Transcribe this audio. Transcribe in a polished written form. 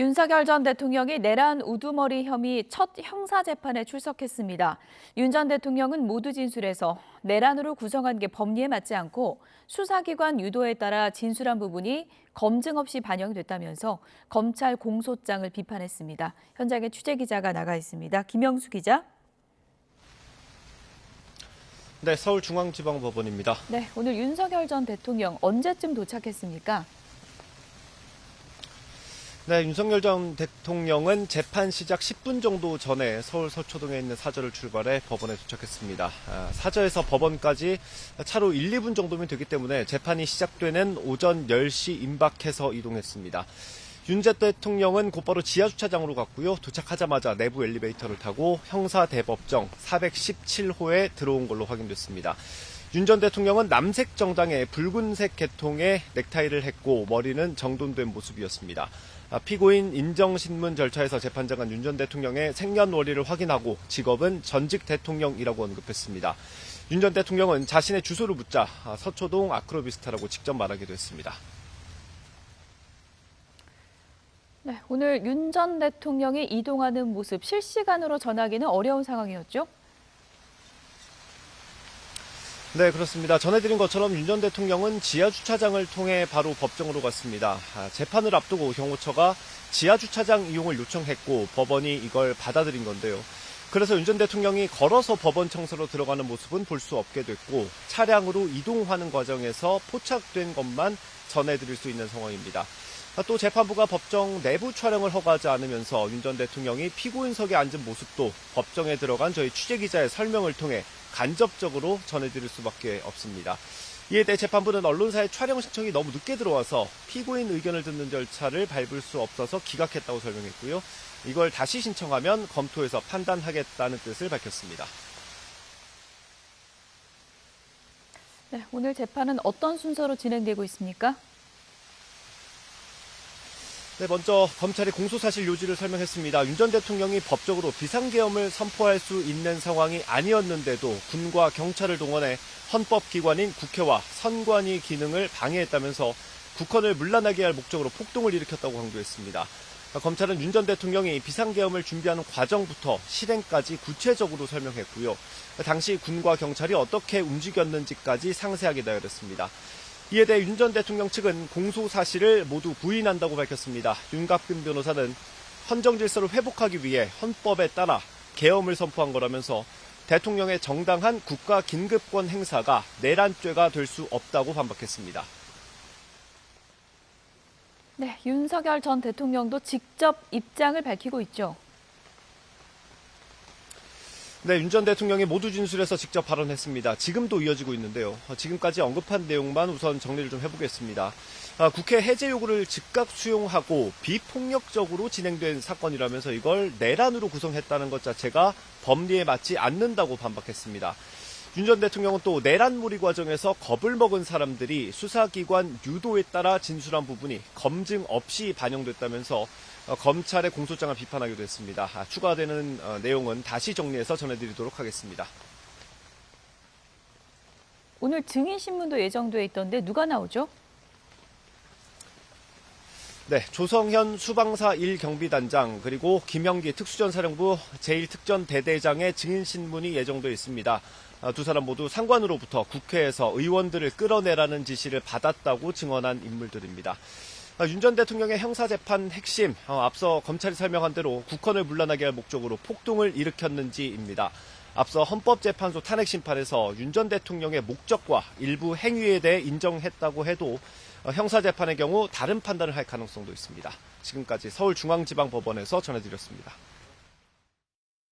윤석열 전 대통령이 내란 우두머리 혐의 첫 형사재판에 출석했습니다. 윤 전 대통령은 모두 진술에서 내란으로 구성한 게 법리에 맞지 않고 수사기관 유도에 따라 진술한 부분이 검증 없이 반영됐다면서 검찰 공소장을 비판했습니다. 현장에 취재기자가 나가 있습니다. 김영수 기자. 네, 서울중앙지방법원입니다. 네, 오늘 윤석열 전 대통령 언제쯤 도착했습니까? 네, 윤석열 전 대통령은 재판 시작 10분 정도 전에 서울 서초동에 있는 사저를 출발해 법원에 도착했습니다. 사저에서 법원까지 차로 1, 2분 정도면 되기 때문에 재판이 시작되는 오전 10시 임박해서 이동했습니다. 윤 전 대통령은 곧바로 지하주차장으로 갔고요. 도착하자마자 내부 엘리베이터를 타고 형사대법정 417호에 들어온 걸로 확인됐습니다. 윤 전 대통령은 남색 정장에 붉은색 계통의 넥타이를 했고 머리는 정돈된 모습이었습니다. 피고인 인정신문 절차에서 재판장은 윤 전 대통령의 생년월일을 확인하고 직업은 전직 대통령이라고 언급했습니다. 윤 전 대통령은 자신의 주소를 묻자 서초동 아크로비스타라고 직접 말하기도 했습니다. 네, 오늘 윤 전 대통령이 이동하는 모습 실시간으로 전하기는 어려운 상황이었죠? 네, 그렇습니다. 전해드린 것처럼 윤 전 대통령은 지하주차장을 통해 바로 법정으로 갔습니다. 재판을 앞두고 경호처가 지하주차장 이용을 요청했고 법원이 이걸 받아들인 건데요. 그래서 윤 전 대통령이 걸어서 법원 청사로 들어가는 모습은 볼 수 없게 됐고 차량으로 이동하는 과정에서 포착된 것만 전해드릴 수 있는 상황입니다. 또 재판부가 법정 내부 촬영을 허가하지 않으면서 윤 전 대통령이 피고인석에 앉은 모습도 법정에 들어간 저희 취재기자의 설명을 통해 간접적으로 전해드릴 수밖에 없습니다. 이에 대해 재판부는 언론사의 촬영 신청이 너무 늦게 들어와서 피고인 의견을 듣는 절차를 밟을 수 없어서 기각했다고 설명했고요. 이걸 다시 신청하면 검토해서 판단하겠다는 뜻을 밝혔습니다. 네, 오늘 재판은 어떤 순서로 진행되고 있습니까? 네, 먼저 검찰이 공소사실 요지를 설명했습니다. 윤 전 대통령이 법적으로 비상계엄을 선포할 수 있는 상황이 아니었는데도 군과 경찰을 동원해 헌법기관인 국회와 선관위 기능을 방해했다면서 국헌을 문란하게 할 목적으로 폭동을 일으켰다고 강조했습니다. 검찰은 윤 전 대통령이 비상계엄을 준비하는 과정부터 실행까지 구체적으로 설명했고요. 당시 군과 경찰이 어떻게 움직였는지까지 상세하게 나열했습니다. 이에 대해 윤 전 대통령 측은 공소 사실을 모두 부인한다고 밝혔습니다. 윤갑근 변호사는 헌정 질서를 회복하기 위해 헌법에 따라 계엄을 선포한 거라면서 대통령의 정당한 국가 긴급권 행사가 내란죄가 될 수 없다고 반박했습니다. 네, 윤석열 전 대통령도 직접 입장을 밝히고 있죠. 네, 윤 전 대통령이 모두 진술에서 직접 발언했습니다. 지금도 이어지고 있는데요. 지금까지 언급한 내용만 우선 정리를 좀 해보겠습니다. 국회 해제 요구를 즉각 수용하고 비폭력적으로 진행된 사건이라면서 이걸 내란으로 구성했다는 것 자체가 법리에 맞지 않는다고 반박했습니다. 윤 전 대통령은 또 내란 몰이 과정에서 겁을 먹은 사람들이 수사기관 유도에 따라 진술한 부분이 검증 없이 반영됐다면서 검찰의 공소장을 비판하기도 했습니다. 추가되는 내용은 다시 정리해서 전해드리도록 하겠습니다. 오늘 증인신문도 예정돼 있던데 누가 나오죠? 네, 조성현 수방사 1경비단장 그리고 김영기 특수전사령부 제1특전대대장의 증인신문이 예정돼 있습니다. 두 사람 모두 상관으로부터 국회에서 의원들을 끌어내라는 지시를 받았다고 증언한 인물들입니다. 윤 전 대통령의 형사재판 핵심, 앞서 검찰이 설명한 대로 국헌을 문란하게 할 목적으로 폭동을 일으켰는지입니다. 앞서 헌법재판소 탄핵심판에서 윤 전 대통령의 목적과 일부 행위에 대해 인정했다고 해도 형사재판의 경우 다른 판단을 할 가능성도 있습니다. 지금까지 서울중앙지방법원에서 전해드렸습니다.